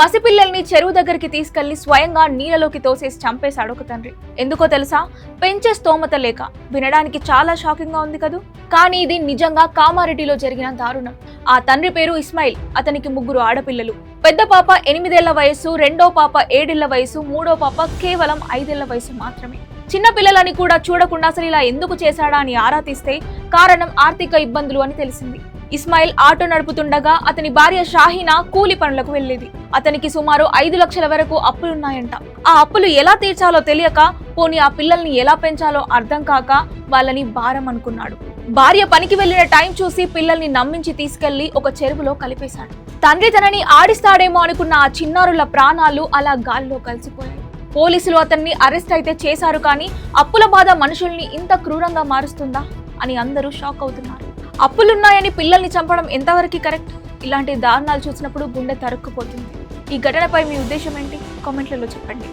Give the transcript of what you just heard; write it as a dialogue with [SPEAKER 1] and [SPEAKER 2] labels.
[SPEAKER 1] పసిపిల్లల్ని చెరువు దగ్గరికి తీసుకెళ్లి స్వయంగా నీళ్ళలోకి తోసేసి చంపేశాడు ఒక తండ్రి. ఎందుకో తెలుసా? పెంచే స్తోమత లేక. వినడానికి చాలా షాకింగ్ గా ఉంది కదూ. కానీ ఇది నిజంగా కామారెడ్డిలో జరిగిన దారుణం. ఆ తండ్రి పేరు ఇస్మాయిల్. అతనికి 3 ఆడపిల్లలు. పెద్ద పాప 8 ఏళ్ల వయసు, రెండో పాప 7 ఏళ్ల వయసు, మూడో పాప కేవలం 5 ఏళ్ల వయసు మాత్రమే. చిన్న పిల్లలని కూడా చూడకుండా అసలు ఇలా ఎందుకు చేశాడా అని ఆరా తీస్తే కారణం ఆర్థిక ఇబ్బందులు అని తెలిసింది. ఇస్మాయిల్ ఆటో నడుపుతుండగా అతని భార్య షాహీనా కూలి పనులకు వెళ్లేది. అతనికి సుమారు 5 లక్షల వరకు అప్పులున్నాయంట. ఆ అప్పులు ఎలా తీర్చాలో తెలియక, పోనీ ఆ పిల్లల్ని ఎలా పెంచాలో అర్థం కాక వాళ్ళని భారం అనుకున్నాడు. భార్య పనికి వెళ్లిన టైం చూసి పిల్లల్ని నమ్మించి తీసుకెళ్లి ఒక చెరువులో కలిపేశాడు. తండ్రి తనని ఆడిస్తాడేమో అనుకున్న ఆ చిన్నారుల ప్రాణాలు అలా గాల్లో కలిసిపోయాయి. పోలీసులు అతన్ని అరెస్ట్ అయితే చేశారు, కానీ అప్పుల బాధ మనుషుల్ని ఇంత క్రూరంగా మారుస్తుందా అని అందరూ షాక్ అవుతున్నారు. అప్పులున్నాయని పిల్లల్ని చంపడం ఎంతవరకు కరెక్ట్? ఇలాంటి దారుణాలు చూసినప్పుడు గుండె తరుక్కుపోతుంది. ఈ ఘటనపై మీ ఉద్దేశం ఏంటి? కామెంట్లలో చెప్పండి.